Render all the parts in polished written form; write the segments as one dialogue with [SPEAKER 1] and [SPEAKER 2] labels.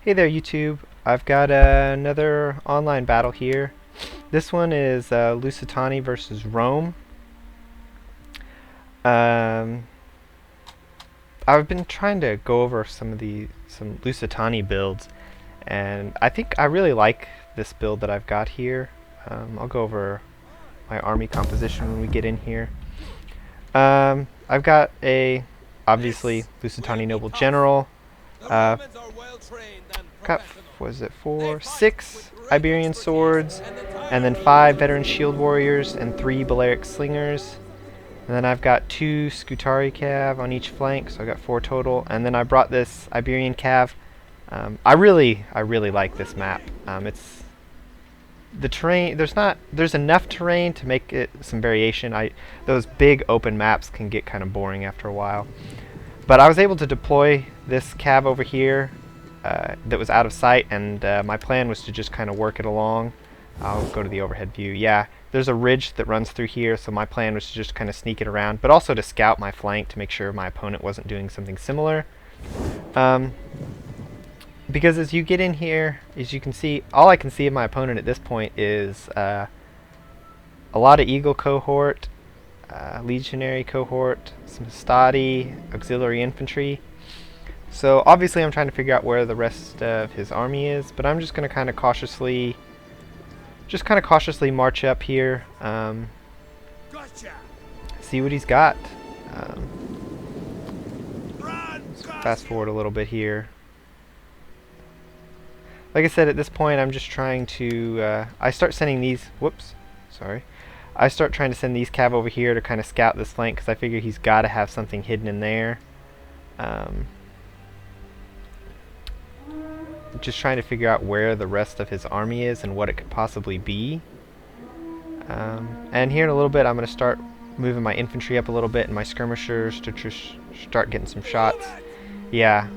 [SPEAKER 1] Hey there YouTube, I've got another online battle here. This one is Lusitani versus Rome. Um, I've been trying to go over some Lusitani builds, and I think I really like this build that I've got here. I'll go over my army composition when we get in here. I've got obviously Lusitani Noble General. Got, was it 6 Iberian swords, and then 5 veteran shield warriors and 3 Balearic slingers. And then I've got 2 Scutari cav on each flank, so I got 4 total. And then I brought this Iberian cav. I really like this map. It's the terrain. There's enough terrain to make it some variation. Those big open maps can get kind of boring after a while. But I was able to deploy this cav over here that was out of sight, and my plan was to just kind of work it along. I'll go to the overhead view. Yeah, there's a ridge that runs through here, so my plan was to just kind of sneak it around, but also to scout my flank to make sure my opponent wasn't doing something similar. Because as you get in here, as you can see, all I can see of my opponent at this point is a lot of Eagle cohort, Legionary cohort, some Stati, auxiliary infantry. So obviously I'm trying to figure out where the rest of his army is, but I'm just going to kind of cautiously march up here, see what he's got. Let's fast forward a little bit here. Like I said, at this point I'm just trying to, I start sending these, I start trying to send these cav over here to kind of scout this flank, because I figure he's got to have something hidden in there. Just trying to figure out where the rest of his army is and what it could possibly be. And here in a little bit I'm going to start moving my infantry up a little bit and my skirmishers to start getting some shots. Yeah.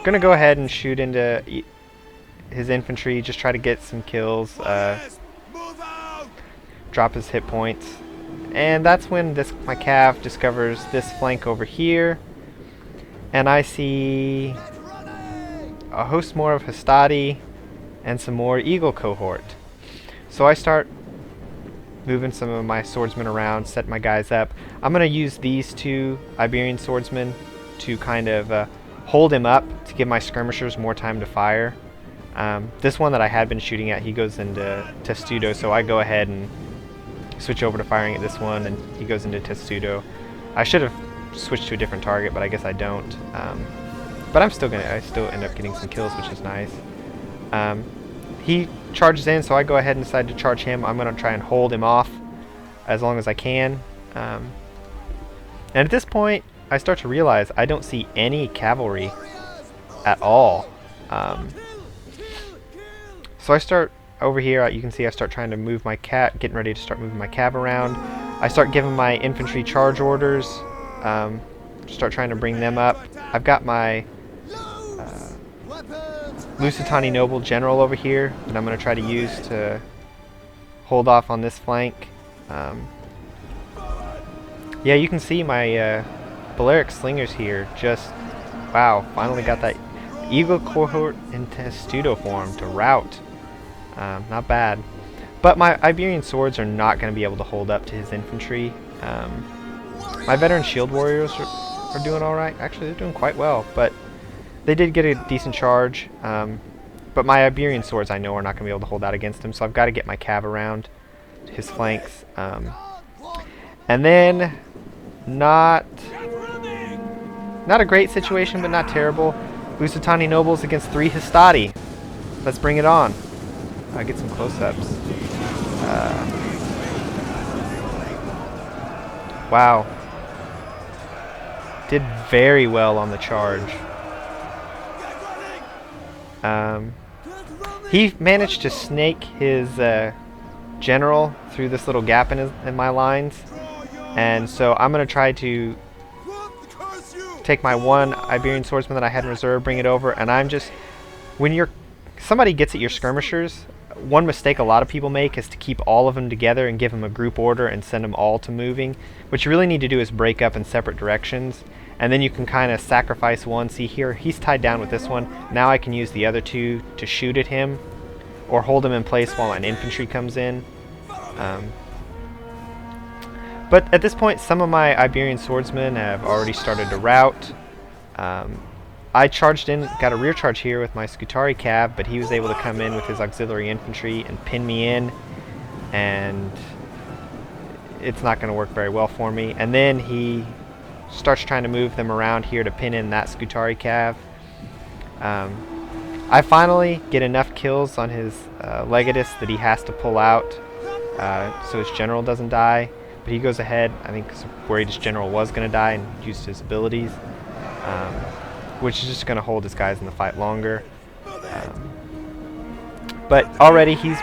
[SPEAKER 1] Gonna go ahead and shoot into his infantry, just try to get some kills, drop his hit points. And that's when my cav discovers this flank over here, and I see a host more of Hastati and some more Eagle cohort. So I start moving some of my swordsmen around, set my guys up. I'm going to use these 2 Iberian swordsmen to kind of hold him up to give my skirmishers more time to fire. This one that I had been shooting at, he goes into Testudo, so I go ahead and switch over to firing at this one, and he goes into Testudo. I should have switched to a different target, but I guess I don't. But I still end up getting some kills, which is nice. He charges in, so I go ahead and decide to charge him. I'm going to try and hold him off as long as I can. And at this point, I start to realize I don't see any cavalry at all. So I start over here. You can see I start trying to move my getting ready to start moving my cav around. I start giving my infantry charge orders. Start trying to bring them up. I've got my Lusitani Noble General over here that I'm going to try to use to hold off on this flank. Yeah, you can see my Balearic slingers here. Just, wow, finally got that Eagle cohort in Testudo form to rout. Not bad. But my Iberian swords are not going to be able to hold up to his infantry. My veteran shield warriors are doing alright. Actually, they're doing quite well, but they did get a decent charge. But my Iberian swords I know are not going to be able to hold out against him, so I've got to get my cav around his flanks. And then, not a great situation, but not terrible. Lusitani Nobles against 3 Hastati. Let's bring it on. I'll get some close-ups. Wow. Did very well on the charge. He managed to snake his general through this little gap in my lines, and so I'm going to try to take my 1 Iberian swordsman that I had in reserve, bring it over, and I'm just, when somebody gets at your skirmishers, one mistake a lot of people make is to keep all of them together and give them a group order and send them all to moving. What you really need to do is break up in separate directions, and then you can kind of sacrifice one. See here, he's tied down with this one. Now I can use the other two to shoot at him or hold him in place while an infantry comes in. But at this point, some of my Iberian swordsmen have already started to rout. I charged in, got a rear charge here with my Scutari cav, but he was able to come in with his auxiliary infantry and pin me in, and it's not going to work very well for me. And then he starts trying to move them around here to pin in that Scutari cav. I finally get enough kills on his Legatus that he has to pull out so his general doesn't die. But he goes ahead, I think, worried his general was going to die and used his abilities, which is just going to hold his guys in the fight longer. But already he's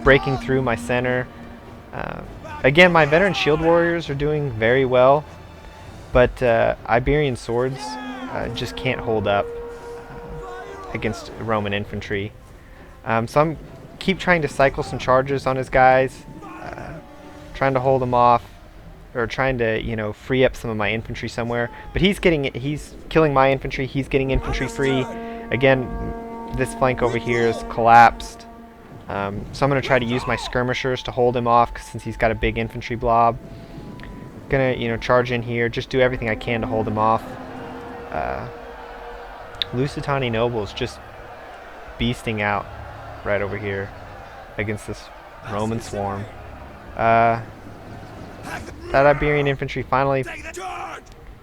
[SPEAKER 1] breaking through my center. Again, my veteran shield warriors are doing very well, but Iberian swords just can't hold up against Roman infantry. So I'm keep trying to cycle some charges on his guys, trying to hold him off, or trying to, you know, free up some of my infantry somewhere. But he's killing my infantry. He's getting infantry free. Again, this flank over here is collapsed. So I'm going to try to use my skirmishers to hold him off, since he's got a big infantry blob. Gonna, you know, charge in here, just do everything I can to hold him off. Lusitani nobles just beasting out right over here against this Roman swarm. That Iberian infantry finally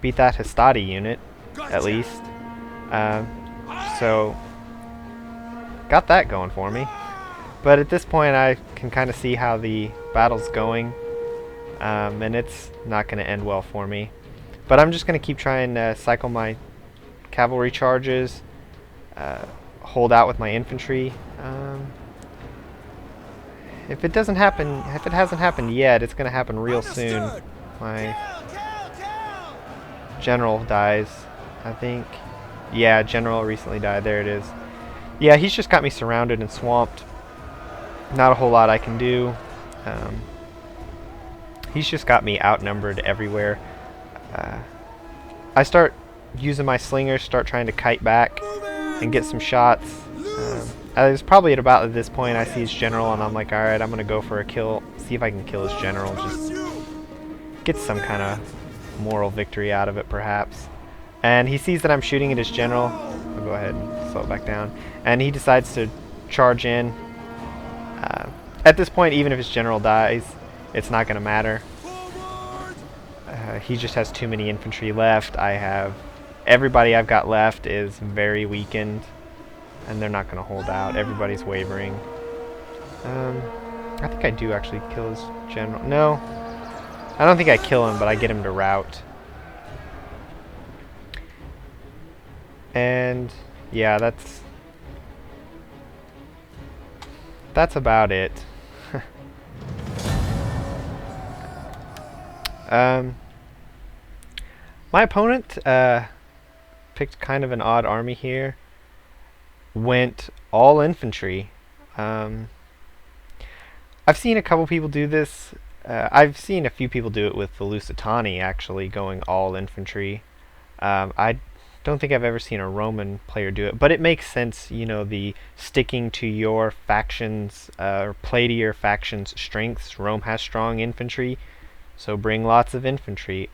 [SPEAKER 1] beat that Hastati unit, at least. So, got that going for me. But at this point I can kind of see how the battle's going, and it's not going to end well for me. But I'm just going to keep trying to cycle my cavalry charges, hold out with my infantry. If it hasn't happened yet, it's going to happen real soon. My general dies, I think. Yeah, general recently died. There it is. Yeah, he's just got me surrounded and swamped. Not a whole lot I can do. He's just got me outnumbered everywhere. I start using my slingers, start trying to kite back and get some shots. It's probably at about this point I see his general, and I'm like, alright, I'm going to go for a kill, see if I can kill his general, just get some kind of moral victory out of it, perhaps. And he sees that I'm shooting at his general. I'll go ahead and slow it back down. And he decides to charge in. At this point, even if his general dies, it's not going to matter. He just has too many infantry left. Everybody I've got left is very weakened, and they're not going to hold out. Everybody's wavering. I think I do actually kill his general. No, I don't think I kill him, but I get him to rout. And yeah, that's about it. My opponent picked kind of an odd army here. Went all infantry. I've seen a couple people do this. I've seen a few people do it with the Lusitani, actually, going all infantry. I don't think I've ever seen a Roman player do it, but it makes sense, you know, the sticking to your factions, or play to your faction's strengths. Rome has strong infantry, so bring lots of infantry.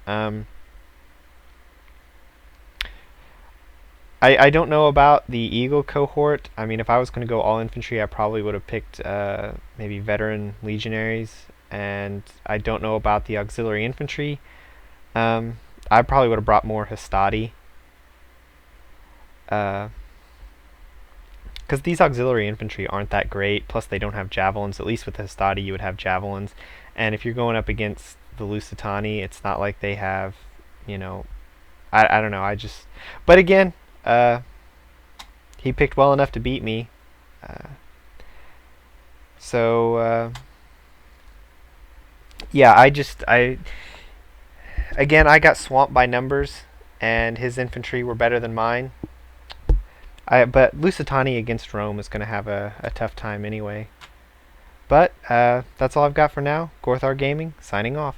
[SPEAKER 1] I don't know about the Eagle cohort. I mean, if I was going to go all infantry, I probably would have picked maybe veteran legionaries, and I don't know about the auxiliary infantry. I probably would have brought more Hastati, because these auxiliary infantry aren't that great, plus they don't have javelins. At least with Hastati you would have javelins, and if you're going up against the Lusitani, it's not like they have, you know, I don't know, but again, he picked well enough to beat me, yeah, again, I got swamped by numbers, and his infantry were better than mine. But Lusitani against Rome is going to have a tough time anyway. But that's all I've got for now. Gorthar Gaming, signing off.